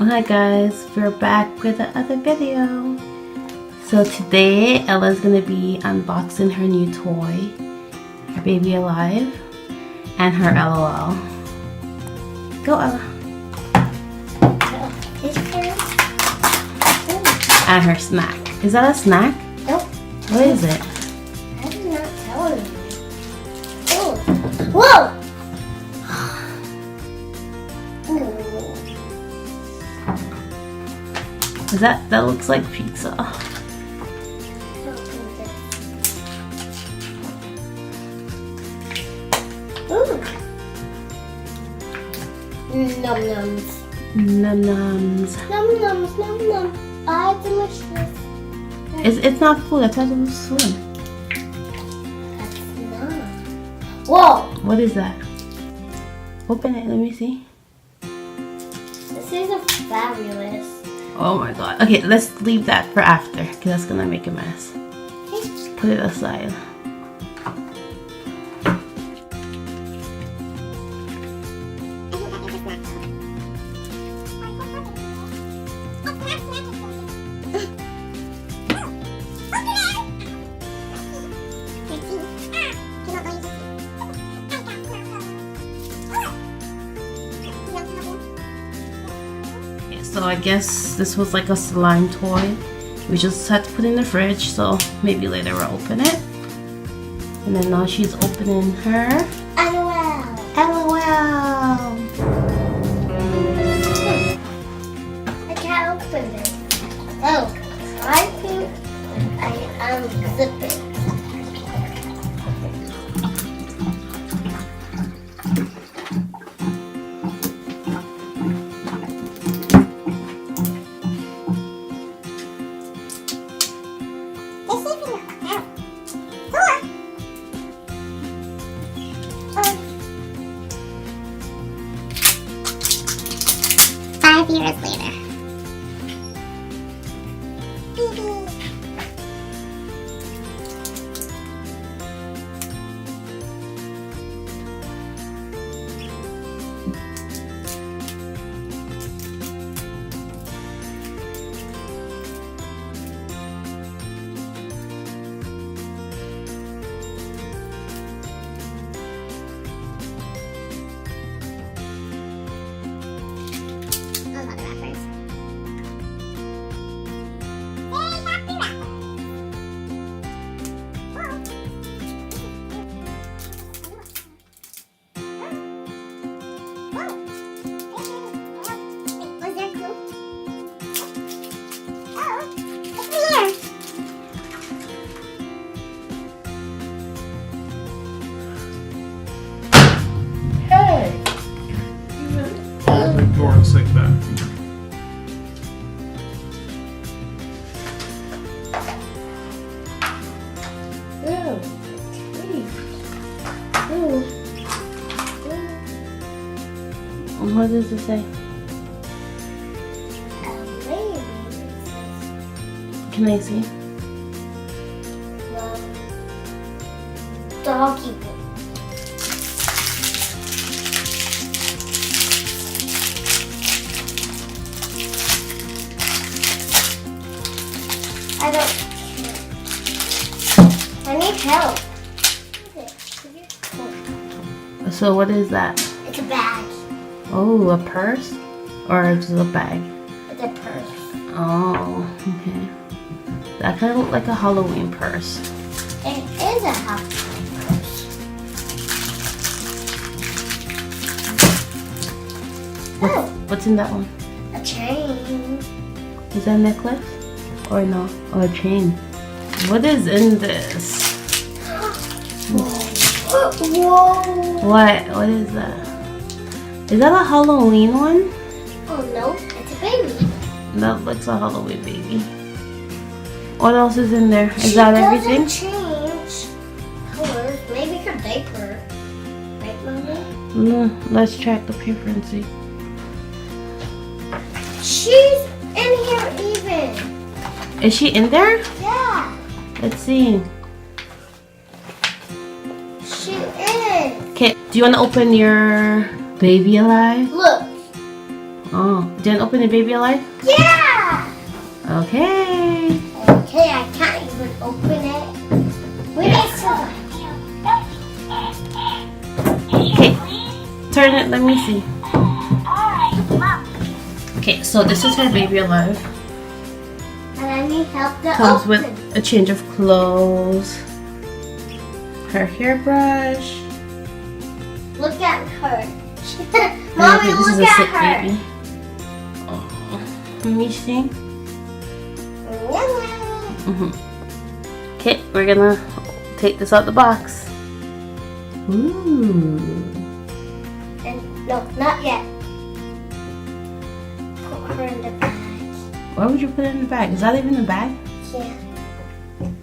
Hi guys, we're back with another video. So today Ella's gonna be unboxing her new toy, her Baby Alive, and her LOL. Go Ella. And her snack. Is that a snack? Nope. What is it? I did not tell you. Oh. Whoa! Is that looks like pizza. Ooh. Num nums. Num nums. Num nums, num nums. Ah, delicious. It's not food, I thought it was food. That's not. Whoa! What is that? Open it, let me see. This is a fabulous. Oh my god. Okay, let's leave that for after, because that's gonna make a mess. Put it aside. So I guess this was like a slime toy. We just had to put it in the fridge, so maybe later we'll open it. And then now she's opening her LOL. LOL. I can't open it. Oh, I think I unzip it. Five years later. Open the door and sit back. What does it say? Can I see? Doggy book. I need help. So what is that? It's a bag. Oh, a purse? Or just a bag? It's a purse. Oh, okay. That kind of looked like a Halloween purse. It is a Halloween purse. What's in that one? A chain. Is that a necklace? Or no? Or a chain? What is in this? Whoa. What? What is that? Is that a Halloween one? Oh no, it's a baby. That looks a Halloween baby. What else is in there? Is that everything? She doesn't change colors. Maybe her diaper. Right, Mommy? Let's check the paper and see. She's in here even. Is she in there? Yeah. Let's see. She is. Okay, do you want to open your Baby Alive? Look. Oh, didn't open the baby alive? Yeah! Okay. Okay, I can't even open it. We need to. Okay, turn it, let me see. Okay, so this is her baby alive. And I need help to Comes open. with a change of clothes, her hairbrush. Look at her. And Mommy, this is look a at sick her. baby. Oh, let me see. Okay, we're gonna take this out the box. Ooh. And no, not yet. Put her in the bag. Why would you put it in the bag? Is that even a bag? Yeah.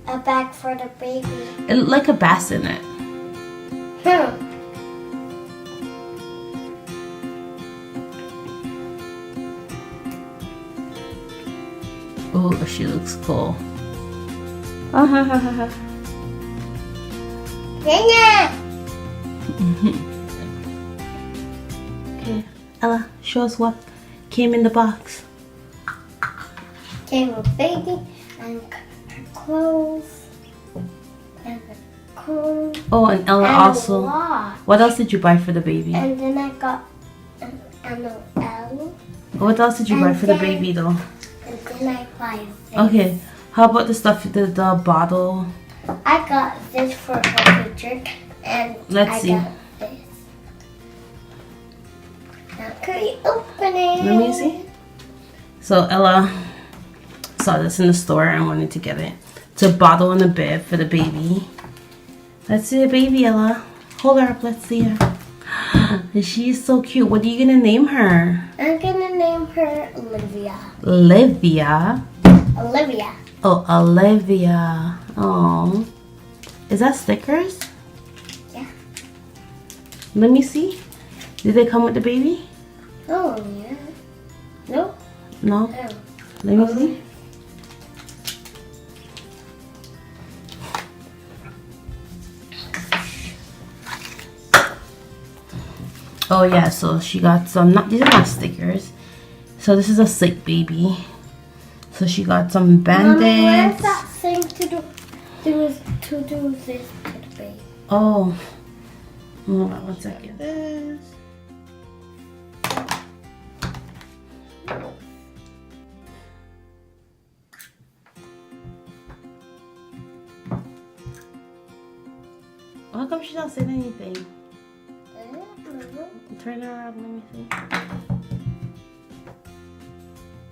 A bag for the baby. It looked like a bassinet. Oh, she looks cool. Dang it! Okay, Ella, show us what came in the box. Came with baby and her clothes and the comb Oh, and Ella and also. a watch. What else did you buy for the baby? And then I got an L. What else did you buy and for the then- baby though? And then I buy this. Okay, how about the stuff, the bottle? I got this for her picture and Let's I see. got this. Now can we open it? Let me see. So Ella saw this in the store and wanted to get it. It's a bottle and a bib for the baby. Let's see the baby, Ella. Hold her up, let's see her. She's so cute. What are you gonna name her? I'm gonna name her Olivia. Olivia. Olivia. Oh, Olivia. Oh. Is that stickers? Yeah. Let me see. Did they come with the baby? Oh yeah. No. No. No. Let me see. Oh yeah, so she got some, these are not stickers. So this is a sick baby. So she got some Mommy, where's band-aids. that thing to do this to the baby? Oh. Hold on 1 second. This. How come she's not saying anything? Turn her around, let me see.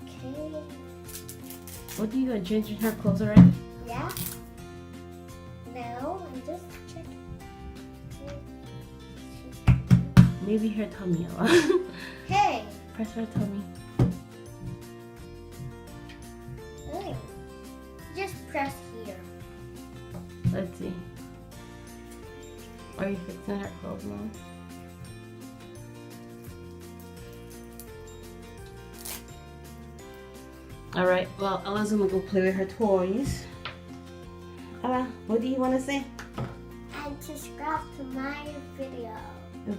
Okay. What are you doing? Changing her clothes already? Yeah. No, I'm just checking. Maybe her tummy. Hey. Press her tummy. Oh. Just press here. Let's see. Are you fixing her clothes now? Alright, well, Ella's gonna go play with her toys. Ella, what do you want to say? And subscribe to my video.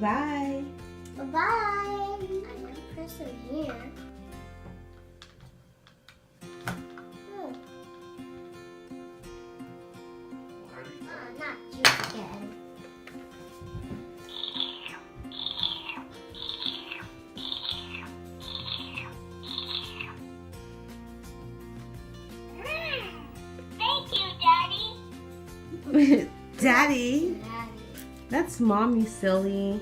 Bye. Bye-bye. I'm gonna press it here. Oh. Not you again. Thank you, Daddy. Daddy? That's mommy, silly.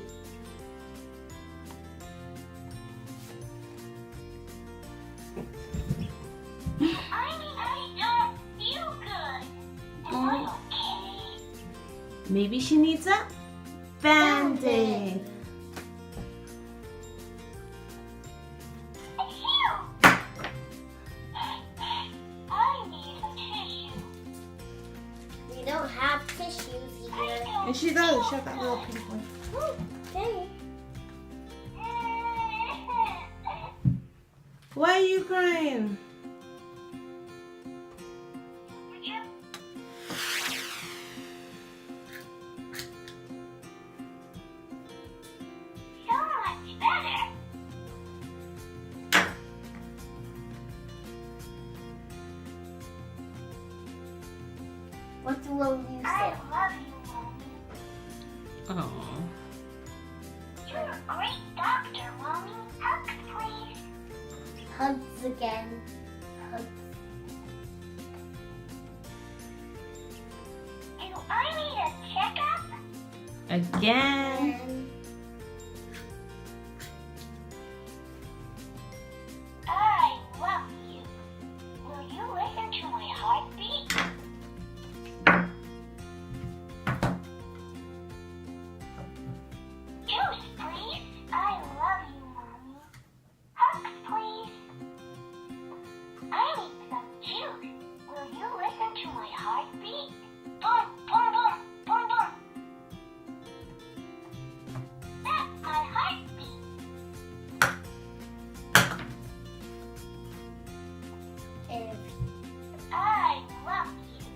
I don't feel good. Am I okay? Maybe she needs a band-aid. I need a tissue. We don't have tissues here. And she does. She has that little pink one. Okay. Why are you crying? So much better. What will you I say? love you, Mommy. Oh. You're a great doctor, Mommy. Hugs, please. Hugs again. Hugs. Do I need a checkup? Again. And I love you. Will you listen to my heartbeat? Juice, please. I love you, Mommy. Hugs, please. I need some juice. Will you listen to my heartbeat? Boom, boom, boom, boom, boom. That's my heartbeat. if I love you.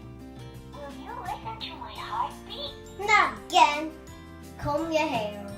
Will you listen to my heartbeat? not again. Comb your hair.